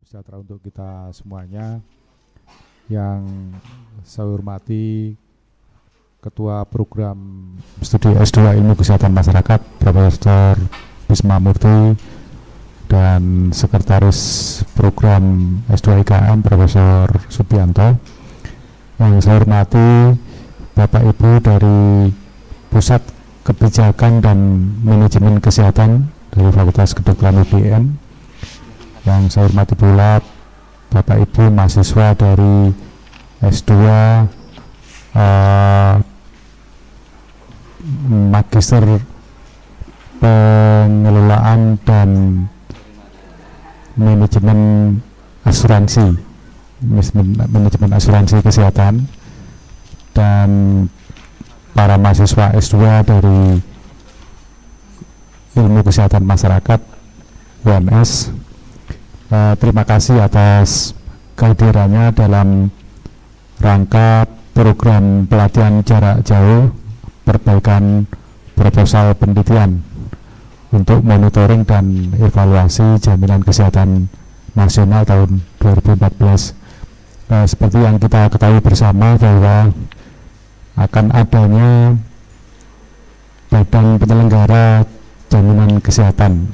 sejahtera untuk kita semuanya. Yang saya hormati Ketua Program Studi S2 Ilmu Kesehatan Masyarakat Profesor Bisma Murti dan Sekretaris Program S2 IKM Profesor Subianto. Yang saya hormati Bapak Ibu dari Pusat Kebijakan dan Manajemen Kesehatan dari Fakultas Kedokteran UGM. Yang saya hormati pula Bapak Ibu mahasiswa dari S2 Magister Pengelolaan dan Manajemen Asuransi Kesehatan, dan para mahasiswa S2 dari Ilmu Kesehatan Masyarakat UNS. Terima kasih atas kehadirannya dalam rangka program pelatihan jarak jauh perbaikan proposal penelitian untuk monitoring dan evaluasi jaminan kesehatan nasional tahun 2014. Seperti yang kita ketahui bersama bahwa akan adanya Badan Penyelenggara Jaminan Kesehatan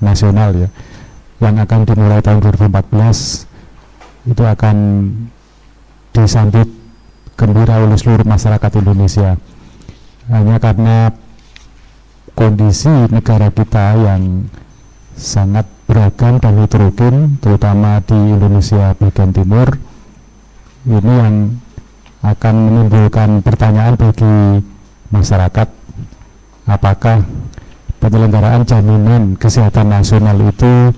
Nasional ya, yang akan dimulai tahun 2014, itu akan disambut gembira oleh seluruh masyarakat Indonesia. Hanya karena kondisi negara kita yang sangat beragam dan heterogen, terutama di Indonesia bagian timur, ini yang akan menimbulkan pertanyaan bagi masyarakat, apakah penyelenggaraan jaminan kesehatan nasional itu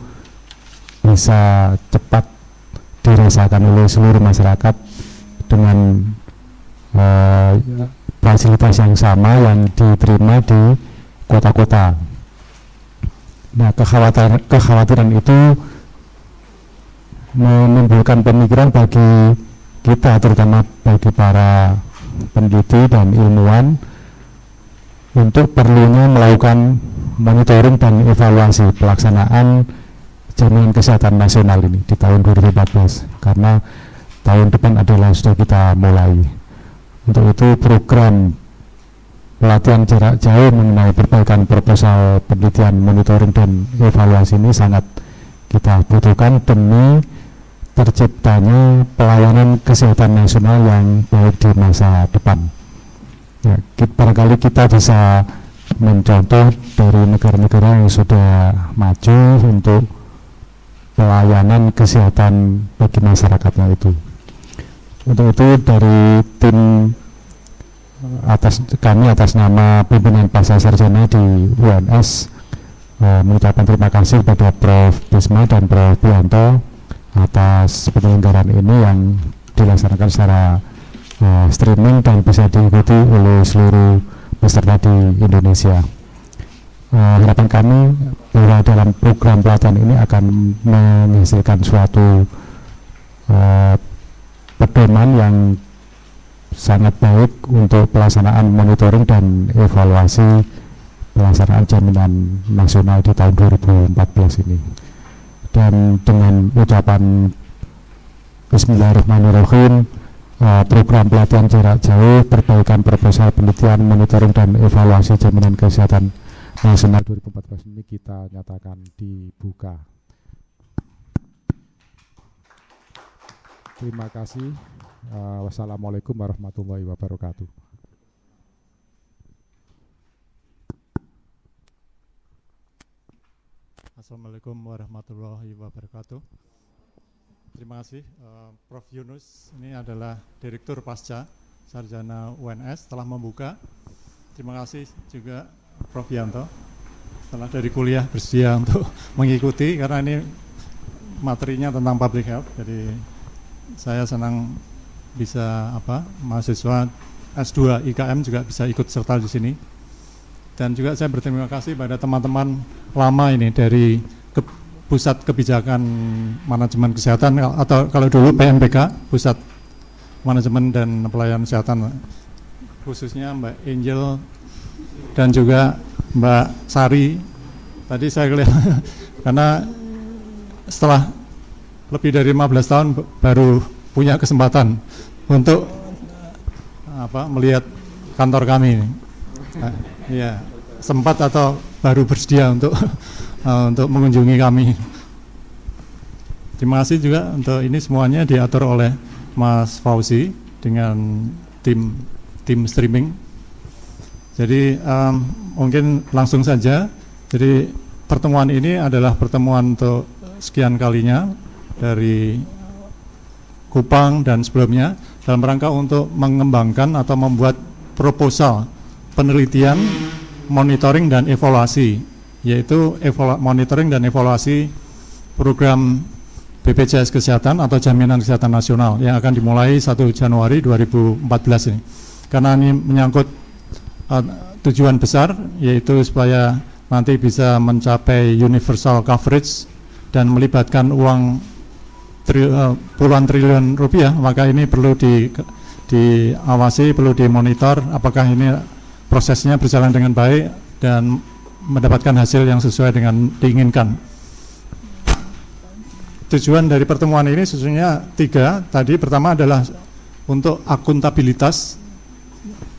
bisa cepat dirasakan oleh seluruh masyarakat dengan fasilitas yang sama yang diterima di kota-kota. Nah, kekhawatiran itu menimbulkan pemikiran bagi kita, terutama bagi para peneliti dan ilmuwan, untuk perlunya melakukan monitoring dan evaluasi pelaksanaan jaminan kesehatan nasional ini di tahun 2014, karena tahun depan adalah sudah kita mulai. Untuk itu program pelatihan jarak jauh mengenai perbaikan proposal penelitian, monitoring dan evaluasi ini sangat kita butuhkan demi terciptanya pelayanan kesehatan nasional yang baik di masa depan. Ya, barangkali kita bisa mencontoh dari negara-negara yang sudah maju untuk pelayanan kesehatan bagi masyarakatnya itu. Untuk itu dari tim kami atas nama pimpinan pasca sarjana di UNS mengucapkan terima kasih kepada Prof. Bisma dan Prof. Bianto atas penyelenggaraan ini yang dilaksanakan secara streaming dan bisa diikuti oleh seluruh peserta di Indonesia. Harapan kami bahwa dalam program pelatihan ini akan menghasilkan suatu pedoman yang sangat baik untuk pelaksanaan monitoring dan evaluasi pelaksanaan jaminan nasional di tahun 2014 ini. Dan dengan ucapan Bismillahirrahmanirrahim, program pelatihan jarak jauh perbaikan proposal penelitian, monitoring dan evaluasi jaminan kesehatan nasional 2014 ini kita nyatakan dibuka. Terima kasih. Wassalamualaikum warahmatullahi wabarakatuh. Assalamualaikum warahmatullahi wabarakatuh. Terima kasih Prof. Yunus, ini adalah Direktur Pasca Sarjana UNS, telah membuka. Terima kasih juga Prof. Bianto setelah dari kuliah bersedia untuk mengikuti, karena ini materinya tentang public health, jadi saya senang bisa mahasiswa S2 IKM juga bisa ikut serta di sini. Dan juga saya berterima kasih pada teman-teman lama ini dari Pusat Kebijakan Manajemen Kesehatan, atau kalau dulu PMPK, Pusat Manajemen dan Pelayanan Kesehatan, khususnya Mbak Angel dan juga Mbak Sari. Tadi saya lihat karena setelah lebih dari 15 tahun baru punya kesempatan untuk melihat kantor kami ini. Ya, sempat atau baru bersedia untuk untuk mengunjungi kami. Terima kasih juga untuk ini semuanya diatur oleh Mas Fauzi dengan tim streaming. Jadi mungkin langsung saja. Jadi pertemuan ini adalah pertemuan untuk sekian kalinya dari Kupang dan sebelumnya dalam rangka untuk mengembangkan atau membuat proposal penelitian, monitoring dan evaluasi, yaitu monitoring dan evaluasi program BPJS Kesehatan atau Jaminan Kesehatan Nasional yang akan dimulai 1 Januari 2014 ini. Karena ini menyangkut tujuan besar, yaitu supaya nanti bisa mencapai universal coverage dan melibatkan uang puluhan triliun rupiah, maka ini perlu diawasi, perlu dimonitor apakah ini prosesnya berjalan dengan baik dan mendapatkan hasil yang sesuai dengan diinginkan. Tujuan dari pertemuan ini sesungguhnya 3. Tadi pertama adalah untuk akuntabilitas.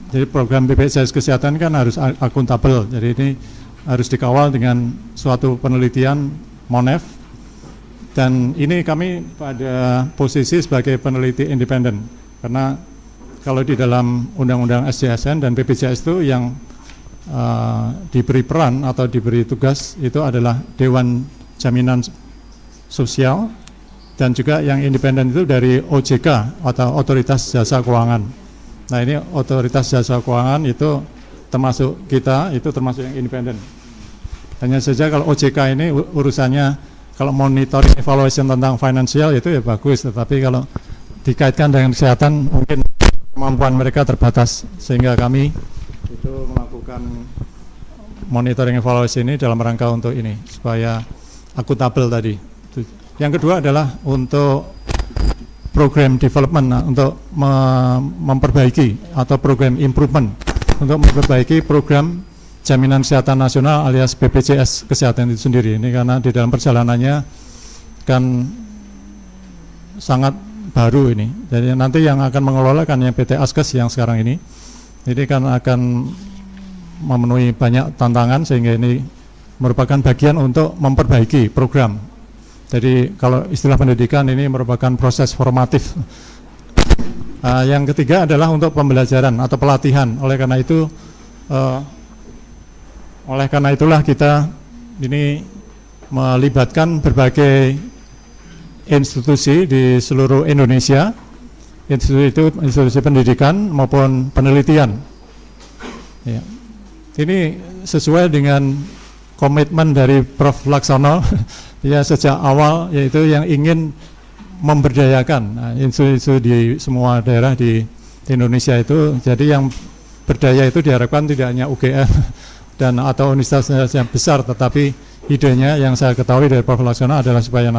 Jadi program BPJS Kesehatan kan harus akuntabel, jadi ini harus dikawal dengan suatu penelitian MONEF. Dan ini kami pada posisi sebagai peneliti independen, karena kalau di dalam Undang-Undang SJSN dan BPJS itu yang diberi peran atau diberi tugas itu adalah Dewan Jaminan Sosial, dan juga yang independen itu dari OJK atau Otoritas Jasa Keuangan. Nah, ini Otoritas Jasa Keuangan itu termasuk kita, itu termasuk yang independen. Hanya saja kalau OJK ini urusannya kalau monitoring evaluation tentang finansial itu ya bagus, tetapi kalau dikaitkan dengan kesehatan mungkin kemampuan mereka terbatas, sehingga kami itu melakukan monitoring evaluasi ini dalam rangka untuk ini supaya akuntabel tadi. Yang kedua adalah untuk program development, untuk memperbaiki atau program improvement untuk memperbaiki program Jaminan Kesehatan Nasional alias BPJS Kesehatan itu sendiri. Ini karena di dalam perjalanannya kan sangat baru ini. Jadi nanti yang akan mengelola kan yang PT Askes yang sekarang ini. Jadi kan akan memenuhi banyak tantangan, sehingga ini merupakan bagian untuk memperbaiki program. Jadi kalau istilah pendidikan ini merupakan proses formatif. Yang ketiga adalah untuk pembelajaran atau pelatihan. Oleh karena itulah kita ini melibatkan berbagai institusi di seluruh Indonesia, institusi pendidikan maupun penelitian. Ya. Ini sesuai dengan komitmen dari Prof. Laksono ya sejak awal, yaitu yang ingin memberdayakan institusi di semua daerah di Indonesia itu. Jadi yang berdaya itu diharapkan tidak hanya UGM dan atau universitas yang besar, tetapi idenya yang saya ketahui dari Prof. Laksono adalah supaya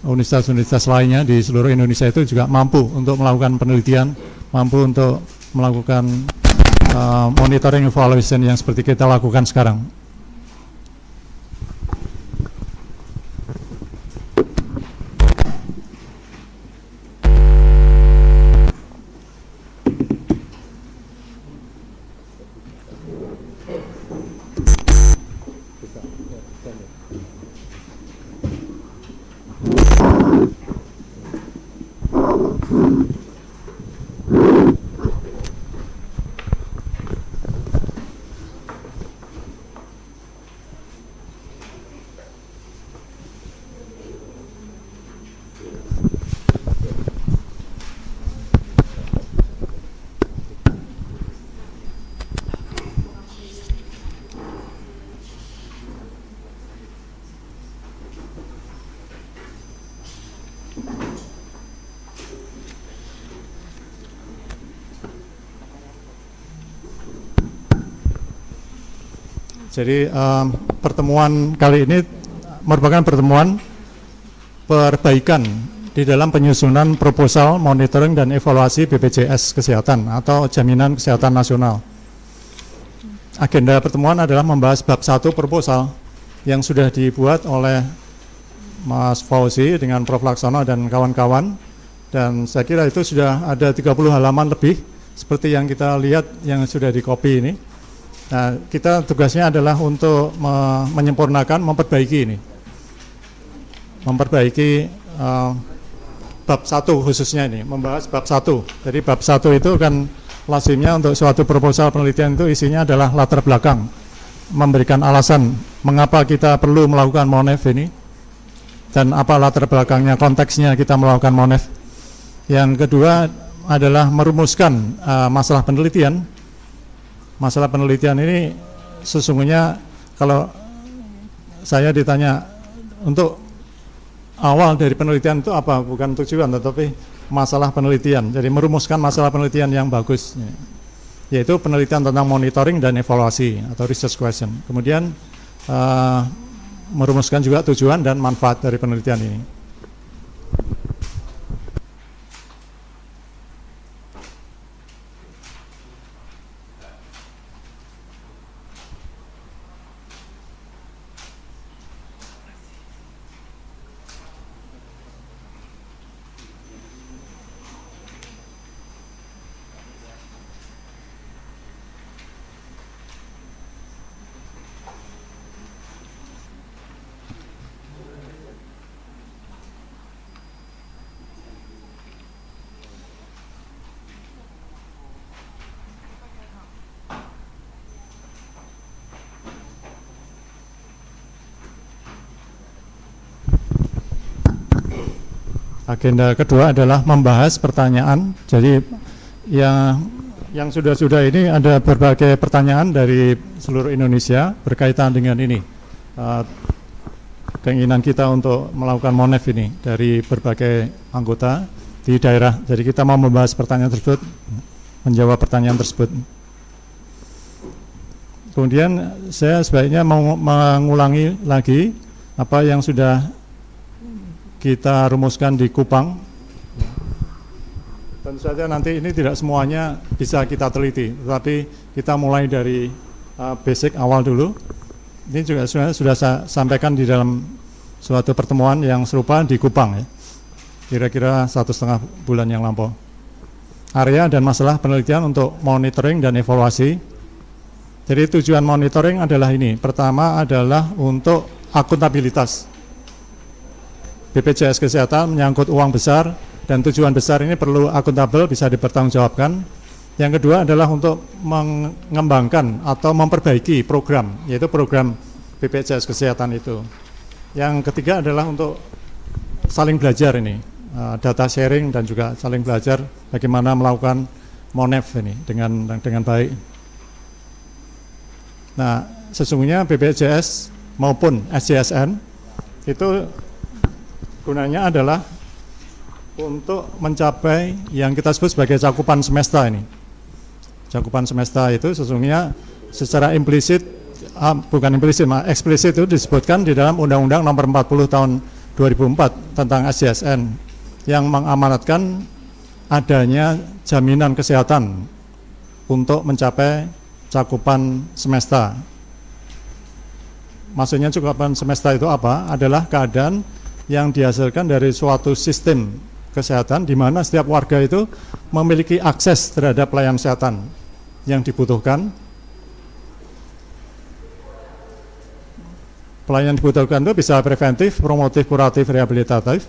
universitas-universitas lainnya di seluruh Indonesia itu juga mampu untuk melakukan penelitian, mampu untuk melakukan monitoring evaluation yang seperti kita lakukan sekarang. Jadi pertemuan kali ini merupakan pertemuan perbaikan di dalam penyusunan proposal monitoring dan evaluasi BPJS Kesehatan atau Jaminan Kesehatan Nasional. Agenda pertemuan adalah membahas bab 1 proposal yang sudah dibuat oleh Mas Fauzi dengan Prof. Laksono dan kawan-kawan, dan saya kira itu sudah ada 30 halaman lebih seperti yang kita lihat yang sudah di copy ini. Nah, kita tugasnya adalah untuk menyempurnakan, memperbaiki ini, memperbaiki bab 1 khususnya ini, membahas bab 1. Jadi bab 1 itu kan lazimnya untuk suatu proposal penelitian itu isinya adalah latar belakang, memberikan alasan mengapa kita perlu melakukan MONEF ini dan apa latar belakangnya, konteksnya kita melakukan MONEF. Yang kedua adalah merumuskan masalah penelitian. Masalah penelitian ini sesungguhnya kalau saya ditanya untuk awal dari penelitian itu apa, bukan tujuan tetapi masalah penelitian. Jadi merumuskan masalah penelitian yang bagus, yaitu penelitian tentang monitoring dan evaluasi atau research question. Kemudian merumuskan juga tujuan dan manfaat dari penelitian ini. Agenda kedua adalah membahas pertanyaan. Jadi yang sudah ini ada berbagai pertanyaan dari seluruh Indonesia berkaitan dengan ini. Keinginan kita untuk melakukan MONEF ini dari berbagai anggota di daerah. Jadi kita mau membahas pertanyaan tersebut, menjawab pertanyaan tersebut. Kemudian saya sebaiknya mau mengulangi lagi apa yang sudah kita rumuskan di Kupang. Tentu saja nanti ini tidak semuanya bisa kita teliti, tetapi kita mulai dari basic awal dulu. Ini juga sudah saya sampaikan di dalam suatu pertemuan yang serupa di Kupang, ya, kira-kira 1,5 bulan yang lampau. Area dan masalah penelitian untuk monitoring dan evaluasi. Jadi tujuan monitoring adalah ini. Pertama adalah untuk akuntabilitas. BPJS Kesehatan menyangkut uang besar dan tujuan besar ini perlu akuntabel, bisa dipertanggungjawabkan. Yang kedua adalah untuk mengembangkan atau memperbaiki program, yaitu program BPJS Kesehatan itu. Yang ketiga adalah untuk saling belajar ini, data sharing dan juga saling belajar bagaimana melakukan MONEF ini dengan baik. Nah, sesungguhnya BPJS maupun SJSN itu gunanya adalah untuk mencapai yang kita sebut sebagai cakupan semesta ini. Cakupan semesta itu sesungguhnya secara implisit, eksplisit itu disebutkan di dalam Undang-Undang Nomor 40 Tahun 2004 tentang SJSN yang mengamanatkan adanya jaminan kesehatan untuk mencapai cakupan semesta. Maksudnya cakupan semesta itu apa? Adalah keadaan yang dihasilkan dari suatu sistem kesehatan di mana setiap warga itu memiliki akses terhadap pelayanan kesehatan yang dibutuhkan. Pelayanan dibutuhkan itu bisa preventif, promotif, kuratif, rehabilitatif,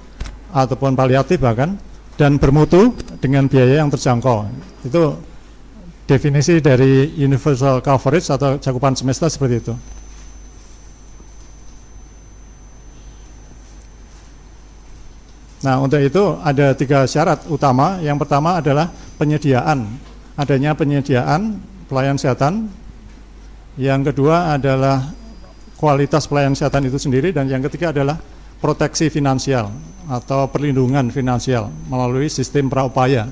ataupun paliatif bahkan, dan bermutu dengan biaya yang terjangkau. Itu definisi dari universal coverage atau cakupan semesta seperti itu. Nah, untuk itu ada 3 syarat utama. Yang pertama adalah adanya penyediaan pelayanan kesehatan. Yang kedua adalah kualitas pelayanan kesehatan itu sendiri, dan yang ketiga adalah proteksi finansial atau perlindungan finansial melalui sistem praupaya.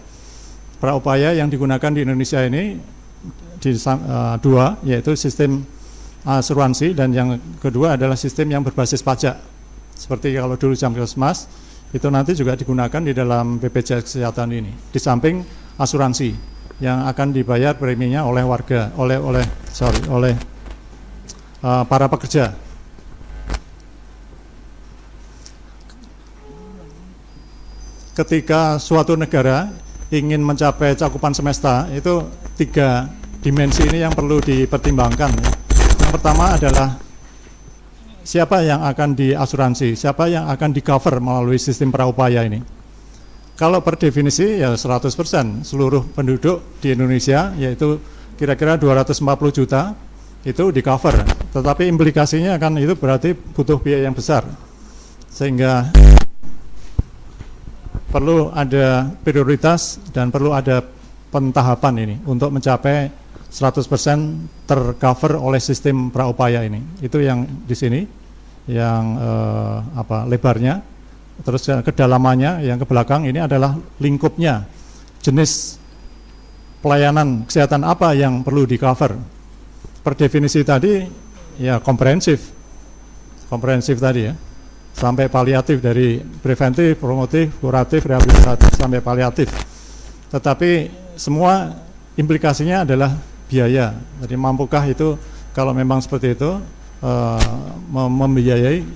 Praupaya yang digunakan di Indonesia ini dua, yaitu sistem asuransi, dan yang kedua adalah sistem yang berbasis pajak. Seperti kalau dulu Jamkesmas, itu nanti juga digunakan di dalam BPJS Kesehatan ini, di samping asuransi yang akan dibayar preminya oleh warga, oleh para pekerja. ketika suatu negara ingin mencapai cakupan semesta, itu 3 dimensi ini yang perlu dipertimbangkan. Yang pertama adalah siapa yang akan diasuransi, siapa yang akan di-cover melalui sistem praupaya ini. Kalau per definisi ya 100% seluruh penduduk di Indonesia, yaitu kira-kira 240 juta, itu di-cover. Tetapi implikasinya kan itu berarti butuh biaya yang besar. Sehingga perlu ada prioritas dan perlu ada pentahapan ini untuk mencapai 100% tercover oleh sistem praupaya ini. Itu yang di sini, yang lebarnya, terus kedalamannya, yang ke belakang ini adalah lingkupnya, jenis pelayanan kesehatan apa yang perlu di-cover. Per definisi tadi ya komprehensif tadi ya, sampai paliatif, dari preventif, promotif, kuratif, rehabilitatif sampai paliatif. Tetapi semua implikasinya adalah biaya. Jadi mampukah itu kalau memang seperti itu membiayai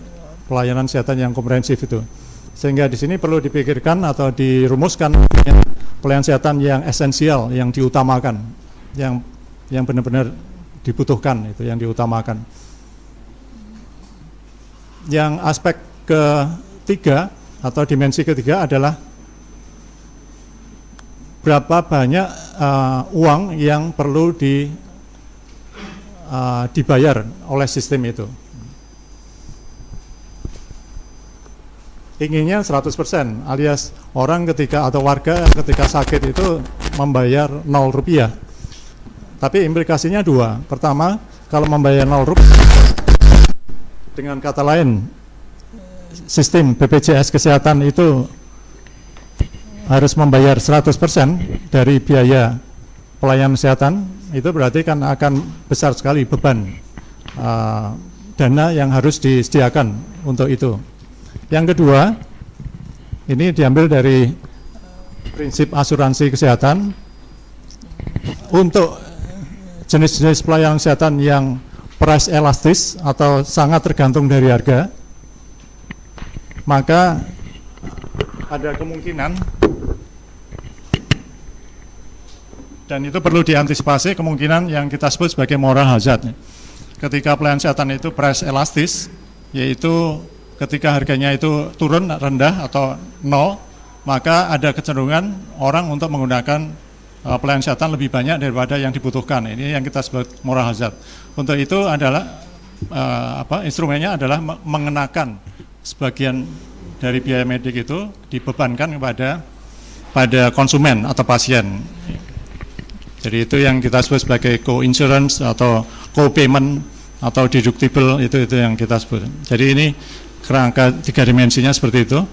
pelayanan kesehatan yang komprehensif itu. Sehingga di sini perlu dipikirkan atau dirumuskan pelayanan kesehatan yang esensial, yang diutamakan, yang benar-benar dibutuhkan, itu yang diutamakan. Yang aspek ketiga atau dimensi ketiga adalah berapa banyak uang yang perlu dibayar oleh sistem itu. Inginnya 100%, alias orang ketika atau warga ketika sakit itu membayar 0 rupiah. Tapi implikasinya 2. Pertama, kalau membayar 0 rupiah, dengan kata lain, sistem BPJS Kesehatan itu harus membayar 100% dari biaya pelayanan kesehatan, itu berarti kan akan besar sekali beban dana yang harus disediakan untuk itu. Yang kedua, ini diambil dari prinsip asuransi kesehatan. Untuk jenis-jenis pelayanan kesehatan yang price elastis atau sangat tergantung dari harga, maka ada kemungkinan, dan itu perlu diantisipasi, kemungkinan yang kita sebut sebagai moral hazard. Ketika pelayanan kesehatan itu price elastis, yaitu ketika harganya itu turun rendah atau 0, maka ada kecenderungan orang untuk menggunakan pelayanan kesehatan lebih banyak daripada yang dibutuhkan. Ini yang kita sebut moral hazard. Untuk itu adalah instrumennya adalah mengenakan sebagian dari biaya medik itu dibebankan pada konsumen atau pasien. Jadi itu yang kita sebut sebagai co-insurance atau co-payment atau deductible, itu yang kita sebut. Jadi ini kerangka 3 dimensinya seperti itu.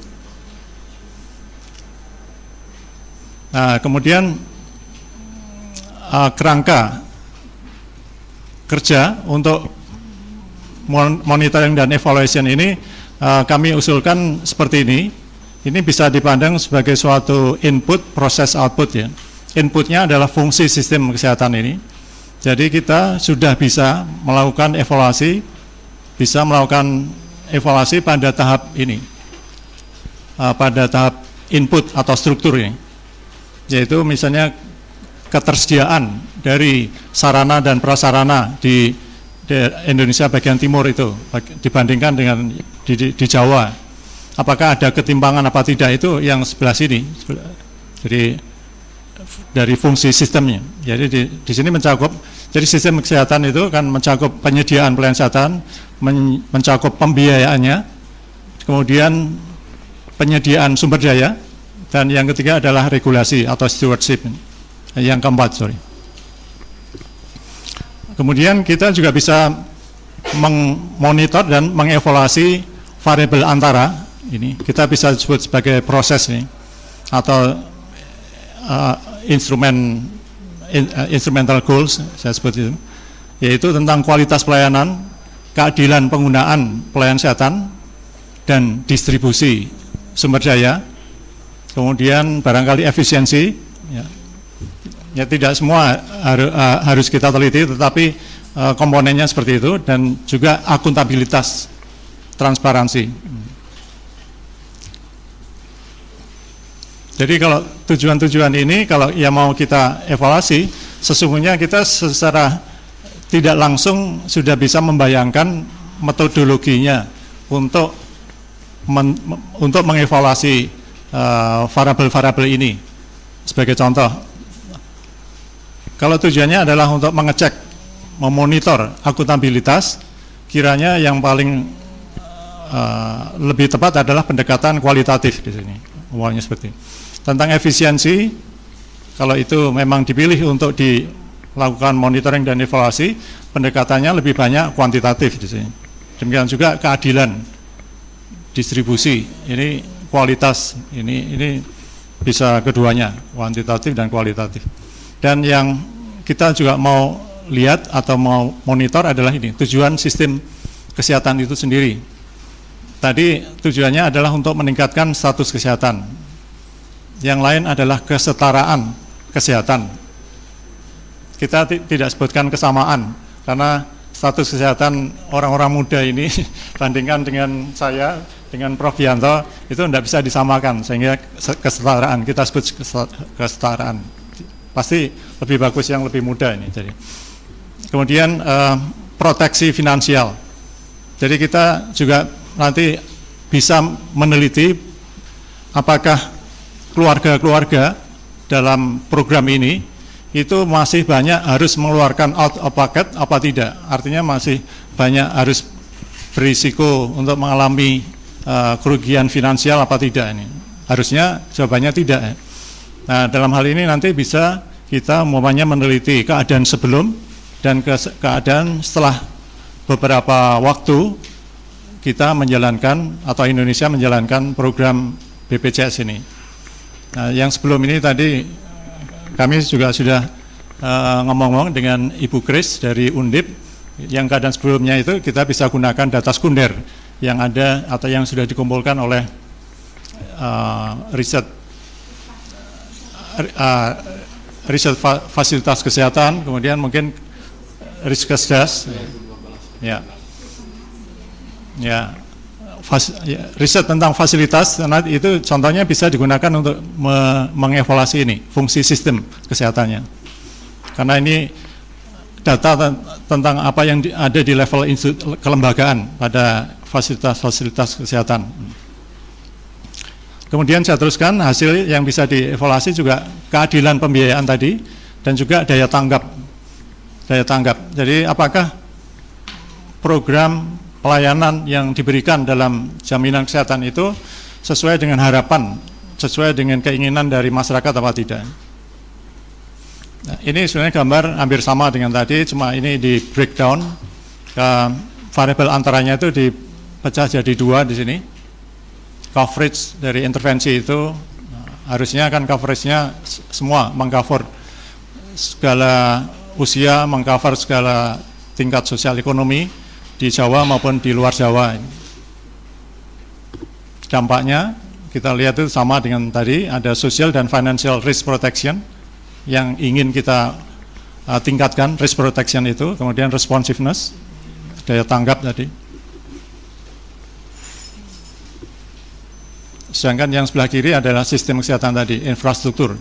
Nah, kemudian kerangka kerja untuk monitoring dan evaluation ini kami usulkan seperti ini. Ini bisa dipandang sebagai suatu input, proses output ya. Inputnya adalah fungsi sistem kesehatan ini. Jadi kita sudah bisa melakukan evaluasi pada tahap ini, pada tahap input atau struktur ini, yaitu misalnya ketersediaan dari sarana dan prasarana di Indonesia bagian timur itu dibandingkan dengan di Jawa. Apakah ada ketimpangan apa tidak, itu yang sebelah sini. Jadi dari fungsi sistemnya. Jadi di sini mencakup, jadi sistem kesehatan itu kan mencakup penyediaan pelayanan kesehatan, mencakup pembiayaannya, kemudian penyediaan sumber daya, dan yang ketiga adalah regulasi atau stewardship. Yang keempat, Kemudian kita juga bisa memonitor dan mengevaluasi variabel antara ini. Kita bisa sebut sebagai proses ini atau instrumental goals, saya sebut itu, yaitu tentang kualitas pelayanan, keadilan penggunaan pelayanan kesehatan, dan distribusi sumber daya, kemudian barangkali efisiensi. Ya tidak semua harus kita teliti, tetapi komponennya seperti itu, dan juga akuntabilitas, transparansi. Jadi kalau tujuan-tujuan ini kalau yang mau kita evaluasi, sesungguhnya kita secara tidak langsung sudah bisa membayangkan metodologinya untuk mengevaluasi variabel-variabel ini. Sebagai contoh, kalau tujuannya adalah untuk mengecek, memonitor akuntabilitas, kiranya yang paling lebih tepat adalah pendekatan kualitatif di sini. Awalnya seperti tentang efisiensi, kalau itu memang dipilih untuk dilakukan monitoring dan evaluasi, pendekatannya lebih banyak kuantitatif di sini. Demikian juga keadilan distribusi, ini kualitas, ini bisa keduanya, kuantitatif dan kualitatif. Dan yang kita juga mau lihat atau mau monitor adalah ini, tujuan sistem kesehatan itu sendiri. Tadi tujuannya adalah untuk meningkatkan status kesehatan. Yang lain adalah kesetaraan kesehatan. Kita tidak sebutkan kesamaan, karena status kesehatan orang-orang muda ini bandingkan dengan saya, dengan Prof. Yanto, itu tidak bisa disamakan, sehingga kesetaraan, kita sebut kesetaraan. Pasti lebih bagus yang lebih muda ini. Jadi. Kemudian proteksi finansial. Jadi kita juga nanti bisa meneliti apakah keluarga-keluarga dalam program ini itu masih banyak harus mengeluarkan out of pocket apa tidak. Artinya masih banyak harus berisiko untuk mengalami kerugian finansial apa tidak ini. Harusnya jawabannya tidak. Nah, dalam hal ini nanti bisa kita umpamanya meneliti keadaan sebelum dan keadaan setelah beberapa waktu kita menjalankan atau Indonesia menjalankan program BPJS ini. Nah, yang sebelum ini tadi kami juga sudah ngomong-ngomong dengan Ibu Kris dari Undip, yang keadaan sebelumnya itu kita bisa gunakan data sekunder yang ada atau yang sudah dikumpulkan oleh riset fasilitas kesehatan, kemudian mungkin Riskesdas, ya. Riset tentang fasilitas, karena itu contohnya bisa digunakan untuk mengevaluasi ini fungsi sistem kesehatannya. Karena ini data tentang apa yang ada di level kelembagaan pada fasilitas-fasilitas kesehatan. Kemudian saya teruskan hasil yang bisa dievaluasi juga keadilan pembiayaan tadi dan juga daya tanggap. Jadi apakah program pelayanan yang diberikan dalam jaminan kesehatan itu sesuai dengan harapan, sesuai dengan keinginan dari masyarakat apa tidak. Nah, ini sebenarnya gambar hampir sama dengan tadi, cuma ini di breakdown, variabel antaranya itu dipecah jadi dua di sini. Coverage dari intervensi itu harusnya kan coveragenya semua mengcover segala usia, mengcover segala tingkat sosial ekonomi di Jawa maupun di luar Jawa. Dampaknya kita lihat itu sama dengan tadi, ada social dan financial risk protection yang ingin kita tingkatkan, risk protection itu, kemudian responsiveness, daya tanggap tadi. Sedangkan yang sebelah kiri adalah sistem kesehatan tadi, infrastruktur,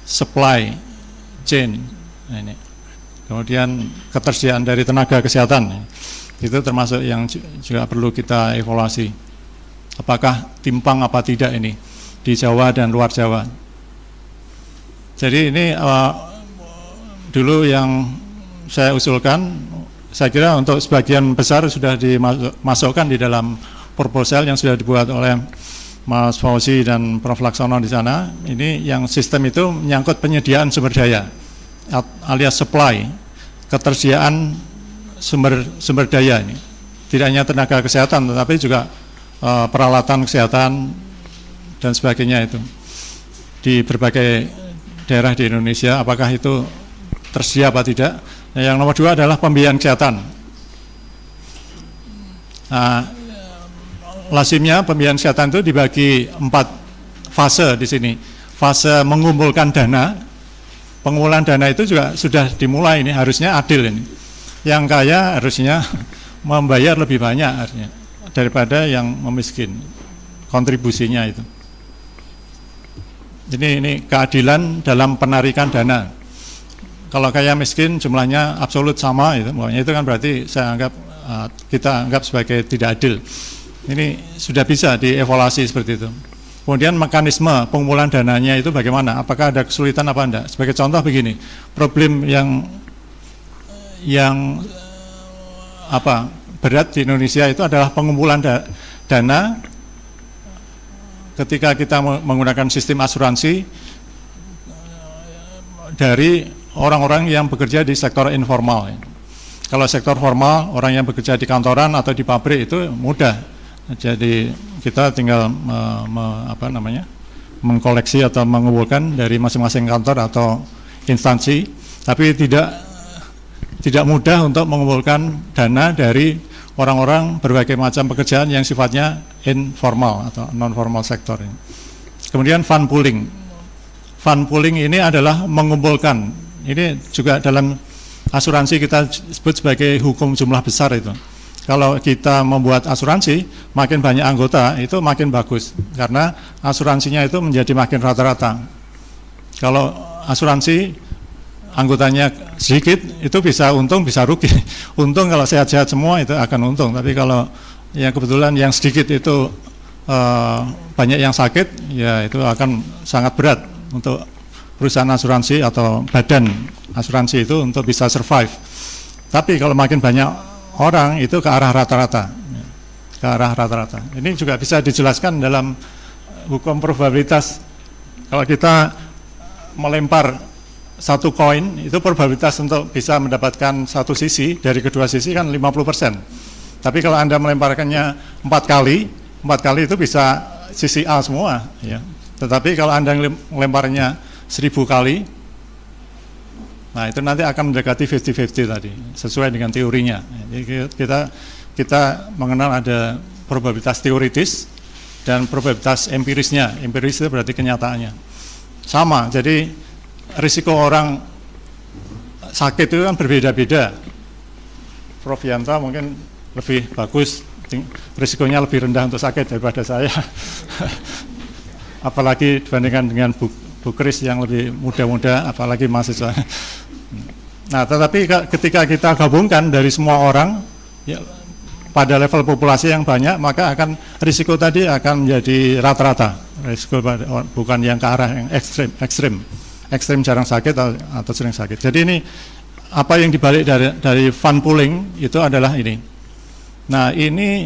supply chain, ini. Kemudian ketersediaan dari tenaga kesehatan. Itu termasuk yang juga perlu kita evaluasi. Apakah timpang apa tidak ini di Jawa dan luar Jawa. Jadi ini dulu yang saya usulkan, saya kira untuk sebagian besar sudah dimasukkan di dalam proposal yang sudah dibuat oleh Mas Fauzi dan Prof. Laksono di sana. Ini yang sistem itu menyangkut penyediaan sumber daya alias supply, ketersediaan sumber daya ini. Tidak hanya tenaga kesehatan tetapi juga peralatan kesehatan dan sebagainya itu di berbagai daerah di Indonesia, apakah itu tersedia apa tidak. Nah, yang nomor dua adalah pembiayaan kesehatan. Nah, lazimnya pembiayaan kesehatan itu dibagi 4 fase di sini. Fase mengumpulkan dana, pengumpulan dana itu juga sudah dimulai, ini harusnya adil ini. Yang kaya harusnya membayar lebih banyak harusnya daripada yang memiskin, kontribusinya itu. Ini keadilan dalam penarikan dana. Kalau kaya miskin jumlahnya absolut sama, itu kan berarti kita anggap sebagai tidak adil. Ini sudah bisa dievaluasi seperti itu. Kemudian mekanisme pengumpulan dananya itu bagaimana? Apakah ada kesulitan apa enggak? Sebagai contoh begini, problem yang berat di Indonesia itu adalah pengumpulan dana ketika kita menggunakan sistem asuransi dari orang-orang yang bekerja di sektor informal. Kalau sektor formal, orang yang bekerja di kantoran atau di pabrik itu mudah. Jadi kita tinggal mengkoleksi atau mengumpulkan dari masing-masing kantor atau instansi, tapi tidak mudah untuk mengumpulkan dana dari orang-orang berbagai macam pekerjaan yang sifatnya informal atau non-formal sektor. Kemudian fund pooling. Fund pooling ini adalah mengumpulkan. Ini juga dalam asuransi kita sebut sebagai hukum jumlah besar itu. Kalau kita membuat asuransi, makin banyak anggota itu makin bagus, karena asuransinya itu menjadi makin rata-rata. Kalau asuransi anggotanya sedikit, itu bisa untung bisa rugi. Untung kalau sehat-sehat semua itu akan untung, tapi kalau yang kebetulan yang sedikit itu banyak yang sakit, ya itu akan sangat berat untuk perusahaan asuransi atau badan asuransi itu untuk bisa survive. Tapi kalau makin banyak orang itu ke arah rata-rata, Ini juga bisa dijelaskan dalam hukum probabilitas. Kalau kita melempar satu koin, itu probabilitas untuk bisa mendapatkan satu sisi dari kedua sisi kan 50%. Tapi kalau Anda melemparkannya 4 kali itu bisa sisi A semua, ya. Tetapi kalau Anda melemparnya 1000 kali, nah itu nanti akan mendekati 50-50 tadi, sesuai dengan teorinya. Jadi kita mengenal ada probabilitas teoritis dan probabilitas empirisnya. Empiris itu berarti kenyataannya. Sama, jadi risiko orang sakit itu kan berbeda-beda. Prof Yanta mungkin lebih bagus, risikonya lebih rendah untuk sakit daripada saya. Apalagi dibandingkan dengan Bu Kris yang lebih muda-muda, apalagi mahasiswa. Nah, tetapi ketika kita gabungkan dari semua orang, ya, pada level populasi yang banyak, maka akan risiko tadi akan menjadi rata-rata. Risiko bukan yang ke arah yang ekstrim jarang sakit atau sering sakit. Jadi ini apa yang dibalik dari fund pooling itu adalah ini. Nah, ini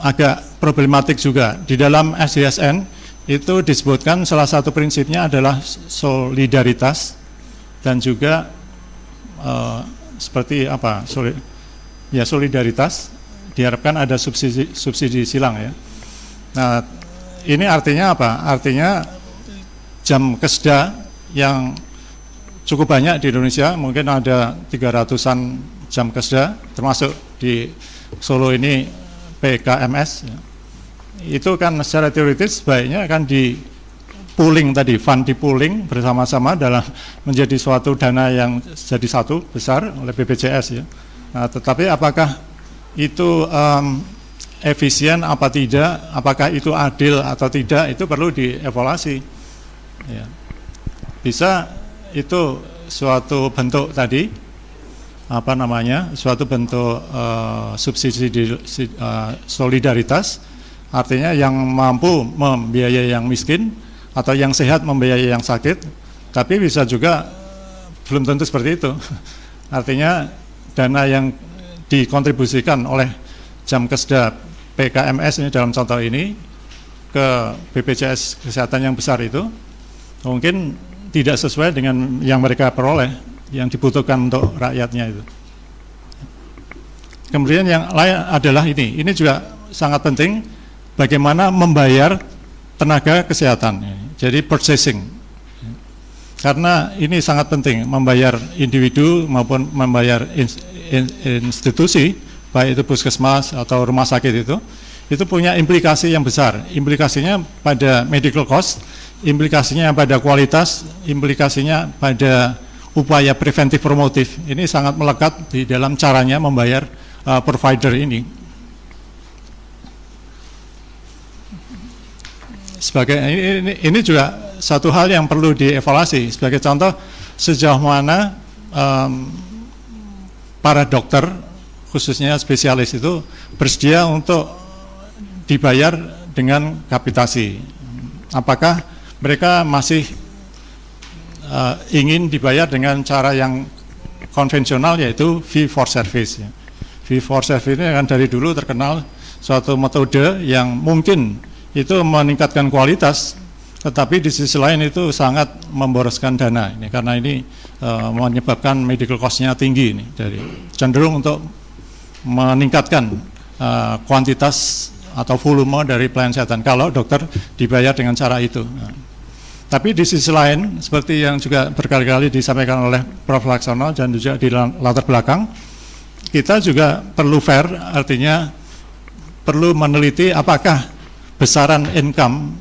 agak problematik juga. Di dalam SDSN itu disebutkan salah satu prinsipnya adalah solidaritas dan juga seperti apa? Solidaritas, diharapkan ada subsidi silang, ya. Nah, ini artinya apa? Artinya jam kesda yang cukup banyak di Indonesia, mungkin ada 300-an jam kesda, termasuk di Solo ini PKMS, ya. Itu kan secara teoritis sebaiknya akan di pooling tadi, fund di pooling bersama-sama dalam menjadi suatu dana yang jadi satu besar oleh BPJS, ya. Nah, tetapi apakah itu efisien apa tidak, apakah itu adil atau tidak, itu perlu dievaluasi, ya. Bisa itu suatu bentuk tadi, suatu bentuk subsidi solidaritas, artinya yang mampu membiayai yang miskin atau yang sehat membiayai yang sakit, tapi bisa juga belum tentu seperti itu. Artinya dana yang dikontribusikan oleh jam kesda PKMS ini dalam contoh ini ke BPJS Kesehatan yang besar itu mungkin tidak sesuai dengan yang mereka peroleh, yang dibutuhkan untuk rakyatnya itu. Kemudian yang lain adalah ini juga sangat penting, bagaimana membayar tenaga kesehatan. Jadi purchasing, karena ini sangat penting, membayar individu maupun membayar institusi, baik itu puskesmas atau rumah sakit itu punya implikasi yang besar. Implikasinya pada medical cost, implikasinya pada kualitas, implikasinya pada upaya preventif promotif. Ini sangat melekat di dalam caranya membayar provider ini. Sebagai ini juga satu hal yang perlu dievaluasi. Sebagai contoh, sejauh mana para dokter, khususnya spesialis itu bersedia untuk dibayar dengan kapitasi. Apakah mereka masih ingin dibayar dengan cara yang konvensional, yaitu fee for service. Fee for service ini kan dari dulu terkenal suatu metode yang mungkin itu meningkatkan kualitas, tetapi di sisi lain itu sangat memboroskan dana ini, karena ini menyebabkan medical cost-nya tinggi ini, dari cenderung untuk meningkatkan kuantitas atau volume dari pelayanan kesehatan kalau dokter dibayar dengan cara itu. Tapi di sisi lain, seperti yang juga berkali-kali disampaikan oleh Prof. Laksono dan juga di latar belakang, kita juga perlu fair, artinya perlu meneliti apakah besaran income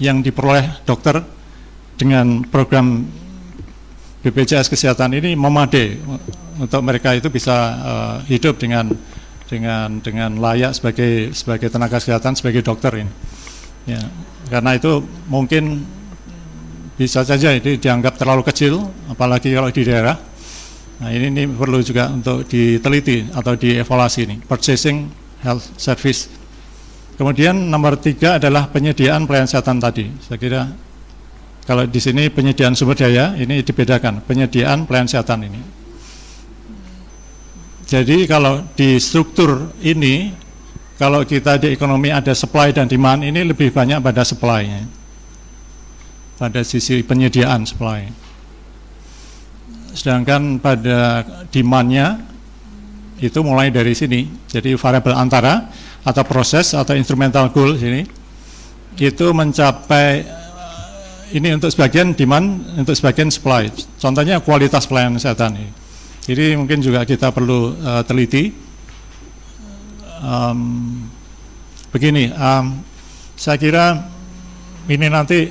yang diperoleh dokter dengan program BPJS Kesehatan ini memadai untuk mereka itu bisa hidup dengan layak sebagai tenaga kesehatan, sebagai dokter ini. Ya, karena itu mungkin bisa saja ini dianggap terlalu kecil, apalagi kalau di daerah. Nah, ini perlu juga untuk diteliti atau dievaluasi ini, purchasing health service. Kemudian nomor 3 adalah penyediaan pelayanan kesehatan tadi. Saya kira kalau di sini penyediaan sumber daya ini dibedakan, penyediaan pelayanan kesehatan ini. Jadi kalau di struktur ini, kalau kita di ekonomi ada supply dan demand, ini lebih banyak pada supply-nya, pada sisi penyediaan supply. Sedangkan pada demand-nya itu mulai dari sini, jadi variabel antara atau proses atau instrumental goal sini itu mencapai ini untuk sebagian demand, untuk sebagian supply. Contohnya kualitas pelayanan kesehatan ini. Jadi mungkin juga kita perlu teliti. Begini, saya kira ini nanti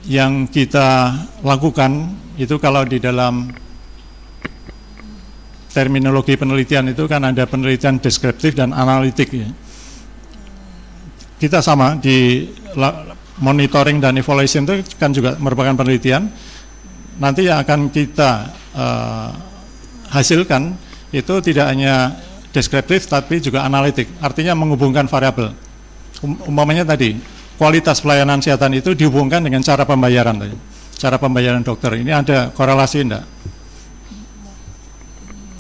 yang kita lakukan itu kalau di dalam terminologi penelitian itu kan ada penelitian deskriptif dan analitik ya. Kita sama di monitoring dan evaluation itu kan juga merupakan penelitian. Nanti yang akan kita hasilkan itu tidak hanya deskriptif tapi juga analitik, artinya menghubungkan variabel. Umpamanya tadi kualitas pelayanan kesehatan itu dihubungkan dengan cara pembayaran tadi. Cara pembayaran dokter ini ada korelasi enggak?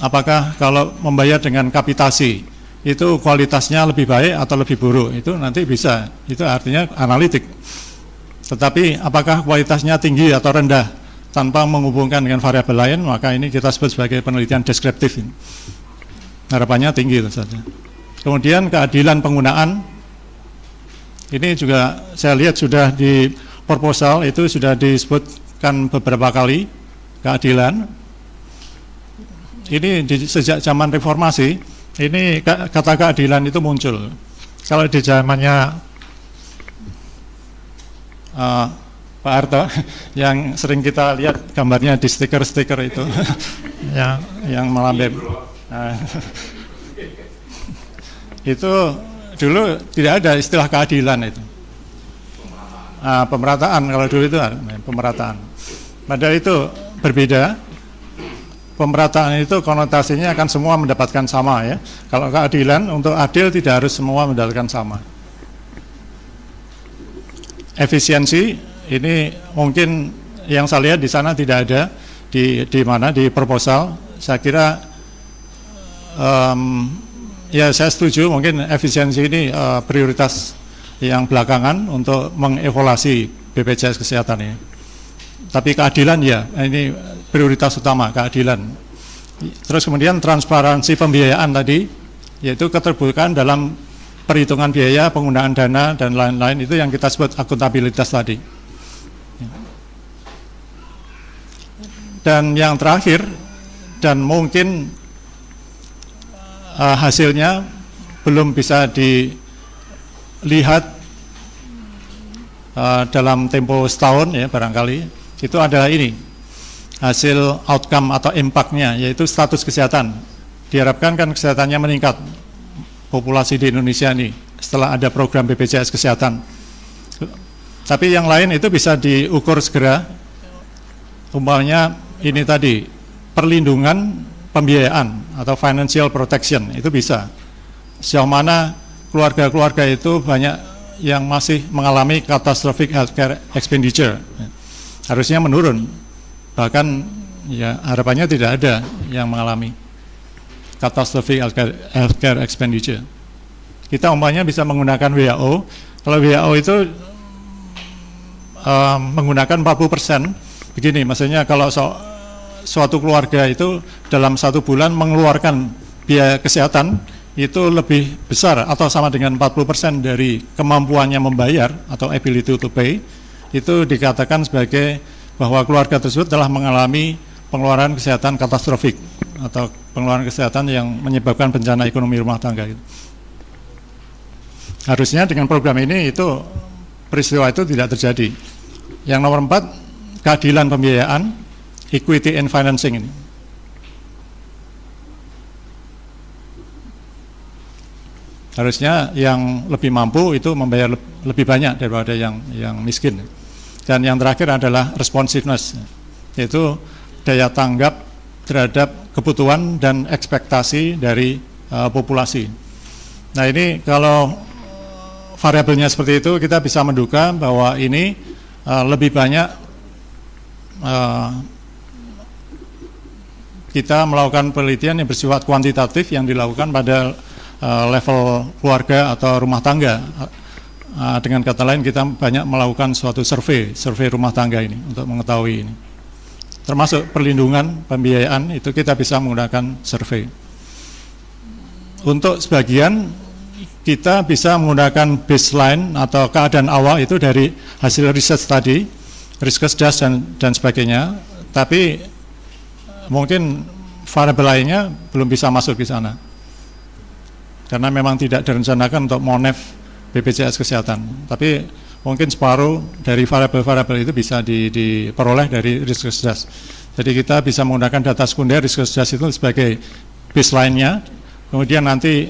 Apakah kalau membayar dengan kapitasi itu kualitasnya lebih baik atau lebih buruk? Itu nanti bisa, itu artinya analitik. Tetapi apakah kualitasnya tinggi atau rendah tanpa menghubungkan dengan variabel lain, maka ini kita sebut sebagai penelitian deskriptif. Harapannya tinggi tentu saja. Kemudian keadilan penggunaan, ini juga saya lihat sudah di proposal itu sudah disebutkan beberapa kali keadilan. Ini sejak zaman reformasi, ini kata keadilan itu muncul. Kalau di zamannya Pak Harto, yang sering kita lihat gambarnya di stiker-stiker itu, yang melambem. Itu dulu tidak ada istilah keadilan itu. Pemerataan, kalau dulu itu pemerataan. Padahal itu berbeda. Pemerataan itu konotasinya akan semua mendapatkan sama ya. Kalau keadilan, untuk adil tidak harus semua mendapatkan sama. Efisiensi ini mungkin yang saya lihat di sana tidak ada di mana di proposal. Saya kira ya saya setuju, mungkin efisiensi ini prioritas yang belakangan untuk mengevaluasi BPJS Kesehatan ini. Tapi keadilan ya, ini prioritas utama, keadilan. Terus kemudian transparansi pembiayaan tadi, yaitu keterbukaan dalam perhitungan biaya, penggunaan dana, dan lain-lain, itu yang kita sebut akuntabilitas tadi. Dan yang terakhir, dan mungkin hasilnya belum bisa dilihat dalam tempo setahun ya barangkali, itu adalah ini hasil outcome atau impact-nya, yaitu status kesehatan. Diharapkan kan kesehatannya meningkat populasi di Indonesia ini setelah ada program BPJS Kesehatan. Tapi yang lain itu bisa diukur segera. Umpamanya ini tadi, perlindungan pembiayaan atau financial protection, itu bisa. Sejauh mana keluarga-keluarga itu banyak yang masih mengalami catastrophic healthcare expenditure. Harusnya menurun. Bahkan ya harapannya tidak ada yang mengalami catastrophic healthcare expenditure. Kita umpamanya bisa menggunakan WHO. Kalau WHO itu menggunakan 40%. Begini, maksudnya kalau suatu keluarga itu dalam 1 bulan mengeluarkan biaya kesehatan itu lebih besar atau sama dengan 40% dari kemampuannya membayar atau ability to pay, itu dikatakan sebagai bahwa keluarga tersebut telah mengalami pengeluaran kesehatan katastrofik atau pengeluaran kesehatan yang menyebabkan bencana ekonomi rumah tangga. Harusnya dengan program ini itu peristiwa itu tidak terjadi. Yang nomor 4, keadilan pembiayaan, equity and financing ini. Harusnya yang lebih mampu itu membayar lebih banyak daripada yang miskin. Dan yang terakhir adalah responsiveness, yaitu daya tanggap terhadap kebutuhan dan ekspektasi dari populasi. Nah ini kalau variabelnya seperti itu, kita bisa menduga bahwa ini lebih banyak kita melakukan penelitian yang bersifat kuantitatif yang dilakukan pada level keluarga atau rumah tangga. Dengan kata lain, kita banyak melakukan suatu survei rumah tangga ini untuk mengetahui ini. Termasuk perlindungan pembiayaan itu kita bisa menggunakan survei. Untuk sebagian kita bisa menggunakan baseline atau keadaan awal itu dari hasil riset tadi, Riskesdas dan sebagainya, tapi mungkin variabel lainnya belum bisa masuk di sana karena memang tidak direncanakan untuk monef BPJS Kesehatan, tapi mungkin separuh dari variabel-variabel itu bisa diperoleh dari Riskesdas. Jadi kita bisa menggunakan data sekunder Riskesdas itu sebagai baseline-nya, kemudian nanti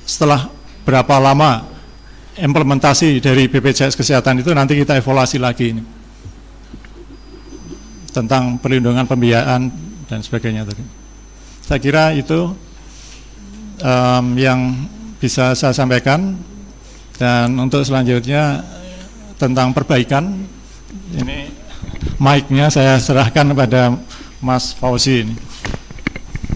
setelah berapa lama implementasi dari BPJS Kesehatan itu nanti kita evaluasi lagi ini tentang perlindungan pembiayaan dan sebagainya tadi. Saya kira itu yang bisa saya sampaikan, dan untuk selanjutnya tentang perbaikan ini mic-nya saya serahkan kepada Mas Fauzi ini.